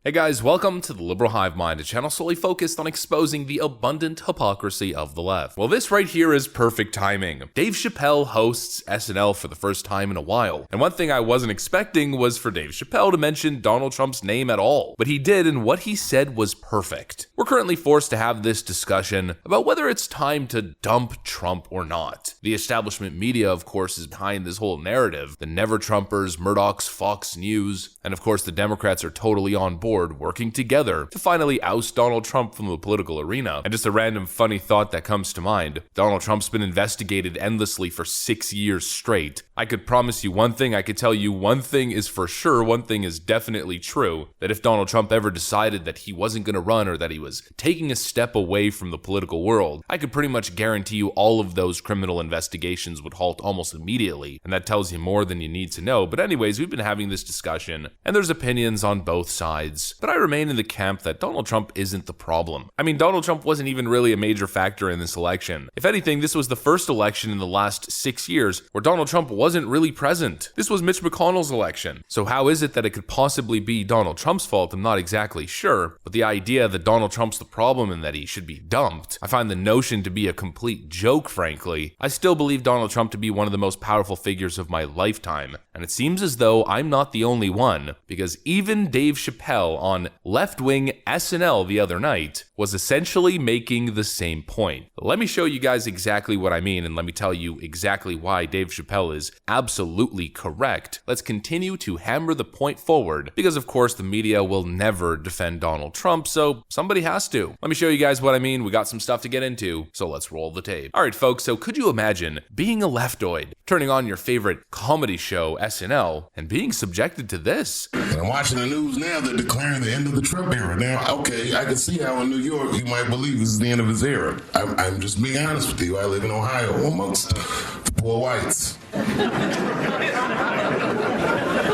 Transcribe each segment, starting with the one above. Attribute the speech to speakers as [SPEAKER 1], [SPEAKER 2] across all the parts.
[SPEAKER 1] Hey guys, welcome to the Liberal Hive Mind, a channel solely focused on exposing the abundant hypocrisy of the left. Well, this right here is perfect timing. Dave Chappelle hosts SNL for the first time in a while, and one thing I wasn't expecting was for Dave Chappelle to mention Donald Trump's name at all, but he did, and what he said was perfect. We're currently forced to have this discussion about whether it's time to dump Trump or not. The establishment media, of course, is behind this whole narrative. The Never-Trumpers, Murdoch's Fox News, and of course the Democrats are totally on board, working together to finally oust Donald Trump from the political arena. And just a random funny thought that comes to mind, Donald Trump's been investigated endlessly for 6 years straight. I could promise you one thing, I could tell you one thing is for sure, one thing is definitely true, that if Donald Trump ever decided that he wasn't going to run or that he was taking a step away from the political world, I could pretty much guarantee you all of those criminal investigations would halt almost immediately, and that tells you more than you need to know. But anyways, we've been having this discussion, and there's opinions on both sides. But I remain in the camp that Donald Trump isn't the problem. I mean, Donald Trump wasn't even really a major factor in this election. If anything, this was the first election in the last 6 years where Donald Trump wasn't really present. This was Mitch McConnell's election. So how is it that it could possibly be Donald Trump's fault? I'm not exactly sure. But the idea that Donald Trump's the problem and that he should be dumped, I find the notion to be a complete joke, frankly. I still believe Donald Trump to be one of the most powerful figures of my lifetime. And it seems as though I'm not the only one, because even Dave Chappelle on left-wing SNL the other night was essentially making the same point. Let me show you guys exactly what I mean, and let me tell you exactly why Dave Chappelle is absolutely correct. Let's continue to hammer the point forward, because of course the media will never defend Donald Trump, so somebody has to. Let me show you guys what I mean. We got some stuff to get into, so let's roll the tape. Alright folks, so could you imagine being a leftoid, turning on your favorite comedy show, SNL, and being subjected to this?
[SPEAKER 2] And I'm watching the news now, they're declaring the end of the Trump era. Now, okay, I can see how in New York you might believe this is the end of his era. I'm just being honest with you. I live in Ohio amongst the poor whites. A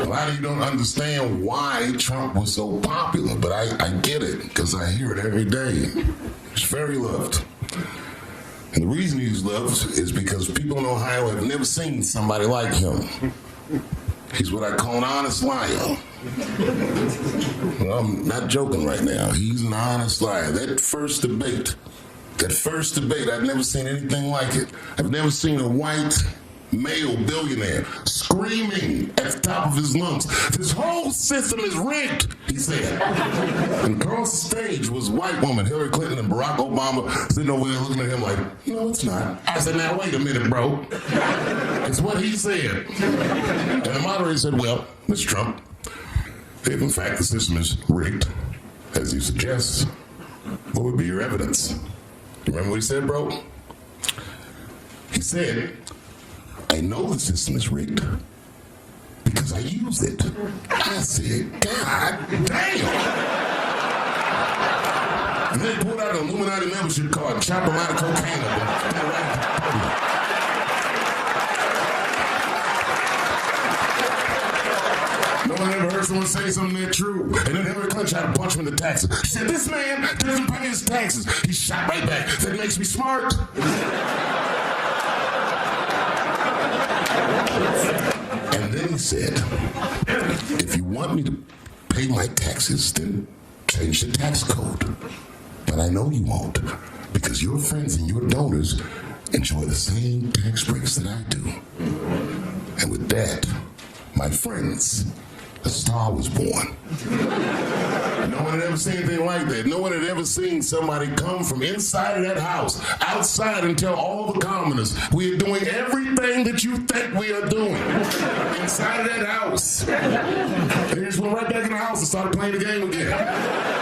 [SPEAKER 2] lot of you don't understand why Trump was so popular, but I get it because I hear it every day. He's very loved. And the reason he's loved is because people in Ohio have never seen somebody like him. He's what I call an honest liar. Well, I'm not joking right now. He's an honest liar. That first debate, I've never seen anything like it. I've never seen a white male billionaire screaming at the top of his lungs, "This whole system is rigged," he said. And across the stage was a white woman, Hillary Clinton and Barack Obama, sitting over there looking at him like, "No, it's not." I said, "Now, wait a minute, bro. It's what he said." And the moderator said, "Well, Mr. Trump, if in fact the system is rigged, as you suggest, what would be your evidence?" You remember what he said, bro? He said, "I know the system is rigged because I used it." I said, "God damn." And then he pulled out an Illuminati membership card and chopped a lot of cocaine up. No one ever heard someone say something that true. And then Hillary Clinton tried to punch him in the taxes. She said, "This man doesn't pay his taxes." He shot right back. That makes me smart. And then he said, "If you want me to pay my taxes, then change the tax code. But I know you won't, because your friends and your donors enjoy the same tax breaks that I do." And with that, my friends, a star was born. No one had ever seen anything like that. No one had ever seen somebody come from inside of that house, outside, and tell all the commoners, "We are doing everything that you think we are doing." Inside of that house. And he just went right back in the house and started playing the game again.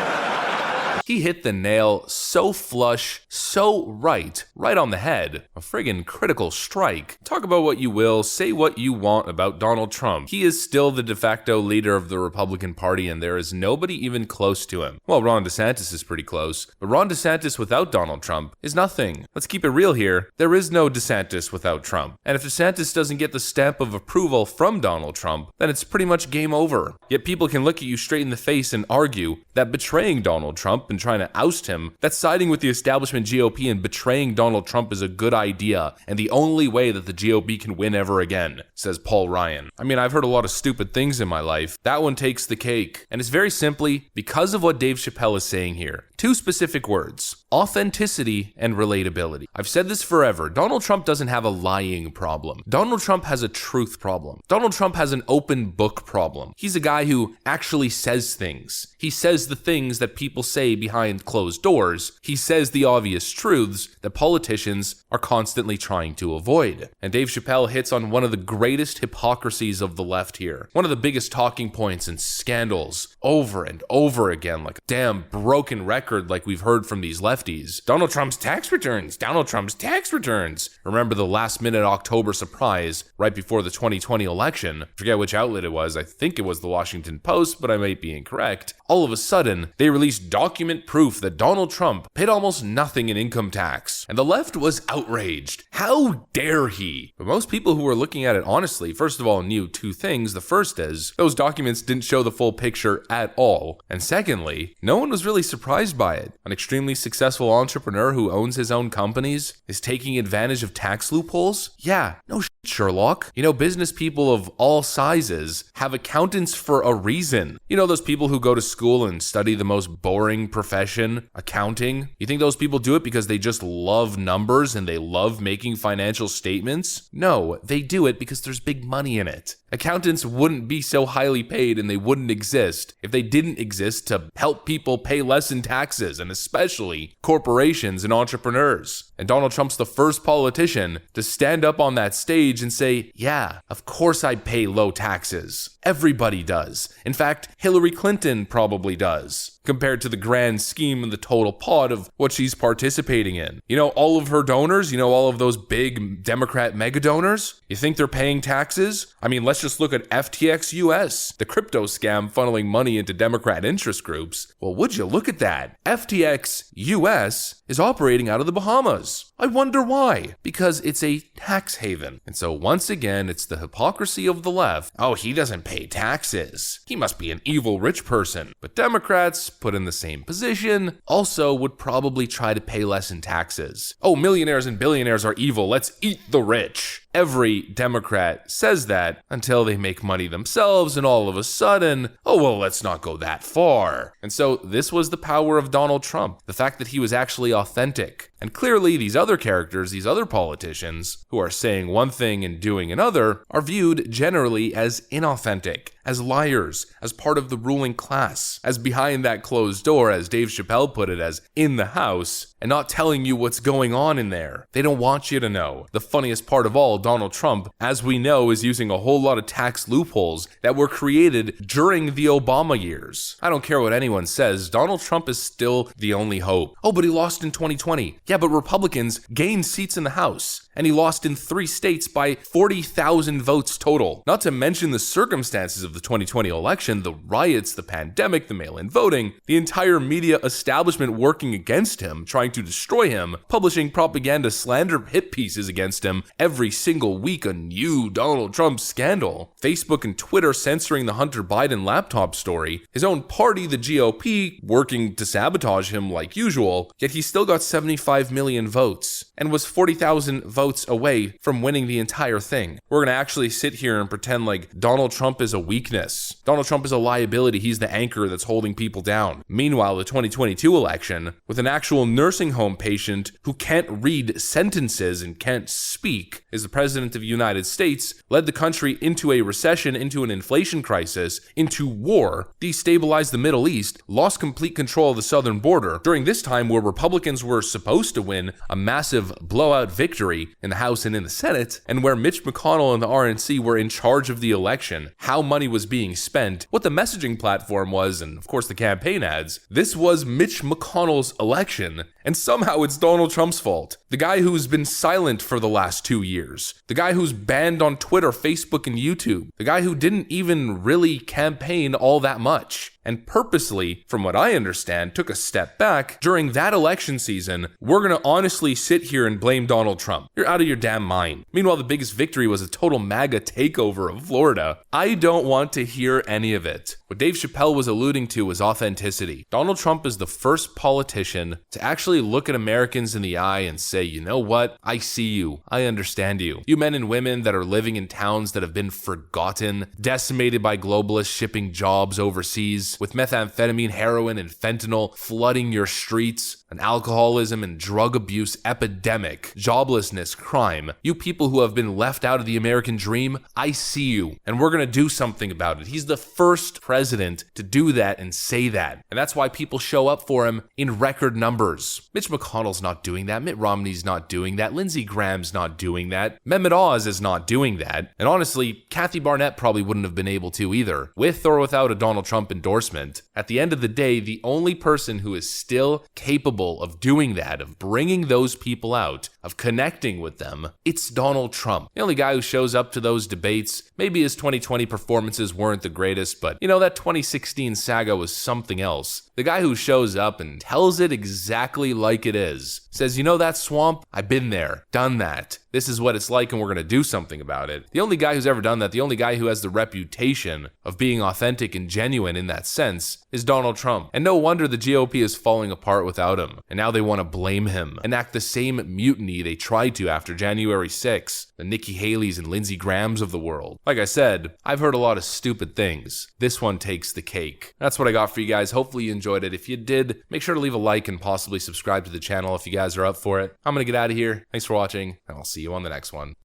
[SPEAKER 1] He hit the nail so flush, so right on the head. A friggin' critical strike. Talk about what you will, say what you want about Donald Trump. He is still the de facto leader of the Republican Party, and there is nobody even close to him. Well, Ron DeSantis is pretty close, but Ron DeSantis without Donald Trump is nothing. Let's keep it real here. There is no DeSantis without Trump. And if DeSantis doesn't get the stamp of approval from Donald Trump, then it's pretty much game over. Yet people can look at you straight in the face and argue that betraying Donald Trump and establishment trying to oust him, that siding with the establishment GOP and betraying Donald Trump is a good idea and the only way that the GOP can win ever again, says Paul Ryan. I mean, I've heard a lot of stupid things in my life. That one takes the cake. And it's very simply because of what Dave Chappelle is saying here. Two specific words: authenticity and relatability. I've said this forever. Donald Trump doesn't have a lying problem. Donald Trump has a truth problem. Donald Trump has an open book problem. He's a guy who actually says things. He says the things that people say behind closed doors. He says the obvious truths that politicians are constantly trying to avoid. And Dave Chappelle hits on one of the greatest hypocrisies of the left here. One of the biggest talking points and scandals over and over again, like a damn broken record like we've heard from these lefties. Donald Trump's tax returns. Donald Trump's tax returns. Remember the last minute October surprise right before the 2020 election? Forget which outlet it was. I think it was the Washington Post, but I might be incorrect. All of a sudden, they released document proof that Donald Trump paid almost nothing in income tax. And the left was outraged. How dare he? But most people who were looking at it honestly, first of all, knew two things. The first is, those documents didn't show the full picture at all. And secondly, no one was really surprised by it. An extremely successful entrepreneur who owns his own companies is taking advantage of tax loopholes? Yeah, no shit, Sherlock. You know, business people of all sizes have accountants for a reason. You know those people who go to school and study the most boring profession, accounting? You think those people do it because they just love numbers and they love making financial statements? No, they do it because there's big money in it. Accountants wouldn't be so highly paid and they wouldn't exist if they didn't exist to help people pay less in taxes, and especially corporations and entrepreneurs. And Donald Trump's the first politician to stand up on that stage and say, yeah, of course I pay low taxes. Everybody does. In fact, Hillary Clinton probably does, compared to the grand scheme and the total pot of what she's participating in. You know, all of her donors, you know, all of those big Democrat mega donors, you think they're paying taxes? I mean, let's just look at FTX US, the crypto scam funneling money into Democrat interest groups. Well, would you look at that? FTX US is operating out of the Bahamas. I wonder why. Because it's a tax haven. And so once again, it's the hypocrisy of the left. Oh, he doesn't pay taxes. He must be an evil rich person. But Democrats, put in the same position, also would probably try to pay less in taxes. Oh, millionaires and billionaires are evil. Let's eat the rich. Every Democrat says that until they make money themselves, and all of a sudden, oh, well, let's not go that far. And so this was the power of Donald Trump, the fact that he was actually authentic. And clearly, these other characters, these other politicians, who are saying one thing and doing another, are viewed generally as inauthentic, as liars, as part of the ruling class, as behind that closed door, as Dave Chappelle put it, as in the house, and not telling you what's going on in there. They don't want you to know. The funniest part of all, Donald Trump, as we know, is using a whole lot of tax loopholes that were created during the Obama years. I don't care what anyone says, Donald Trump is still the only hope. Oh, but he lost in 2020. Yeah, but Republicans gained seats in the House, and he lost in 3 states by 40,000 votes total. Not to mention the circumstances of the 2020 election, the riots, the pandemic, the mail-in voting, the entire media establishment working against him, trying to destroy him, publishing propaganda slander hit pieces against him every single week, a new Donald Trump scandal. Facebook and Twitter censoring the Hunter Biden laptop story, his own party, the GOP, working to sabotage him like usual, yet he still got 75 million votes and was 40,000 votes away from winning the entire thing. We're going to actually sit here and pretend like Donald Trump is a weakness. Donald Trump is a liability. He's the anchor that's holding people down. Meanwhile, the 2022 election, with an actual nursing home patient who can't read sentences and can't speak, is the president of the United States, led the country into a recession, into an inflation crisis, into war, destabilized the Middle East, lost complete control of the southern border. During this time where Republicans were supposed to win a massive blowout victory in the House and in the Senate, and where Mitch McConnell and the RNC were in charge of the election, how money was being spent, what the messaging platform was, and of course the campaign ads, this was Mitch McConnell's election, and somehow it's Donald Trump's fault. The guy who's been silent for the last 2 years. The guy who's banned on Twitter, Facebook, and YouTube. The guy who didn't even really campaign all that much. And purposely, from what I understand, took a step back during that election season. We're gonna honestly sit here and blame Donald Trump. You're out of your damn mind. Meanwhile, the biggest victory was a total MAGA takeover of Florida. I don't want to hear any of it. What Dave Chappelle was alluding to was authenticity. Donald Trump is the first politician to actually look at Americans in the eye and say, you know what? I see you. I understand you. You men and women that are living in towns that have been forgotten, decimated by globalists shipping jobs overseas, with methamphetamine, heroin, and fentanyl flooding your streets, an alcoholism and drug abuse epidemic, joblessness, crime. You people who have been left out of the American dream, I see you, and we're gonna do something about it. He's the first president to do that and say that. And that's why people show up for him in record numbers. Mitch McConnell's not doing that. Mitt Romney's not doing that. Lindsey Graham's not doing that. Mehmet Oz is not doing that. And honestly, Kathy Barnett probably wouldn't have been able to either, with or without a Donald Trump endorsement. At the end of the day, the only person who is still capable of doing that, of bringing those people out, of connecting with them, it's Donald Trump. The only guy who shows up to those debates, maybe his 2020 performances weren't the greatest, but that 2016 saga was something else. The guy who shows up and tells it exactly like it is. Says, that swamp? I've been there, done that. This is what it's like and we're going to do something about it. The only guy who's ever done that, the only guy who has the reputation of being authentic and genuine in that sense is Donald Trump. And no wonder the GOP is falling apart without him. And now they want to blame him, enact the same mutiny they tried to after January 6th, the Nikki Haley's and Lindsey Grahams of the world. Like I said, I've heard a lot of stupid things. This one takes the cake. That's what I got for you guys. Hopefully you enjoyed it. If you did, make sure to leave a like and possibly subscribe to the channel if you guys are up for it. I'm going to get out of here. Thanks for watching, and I'll see you on the next one.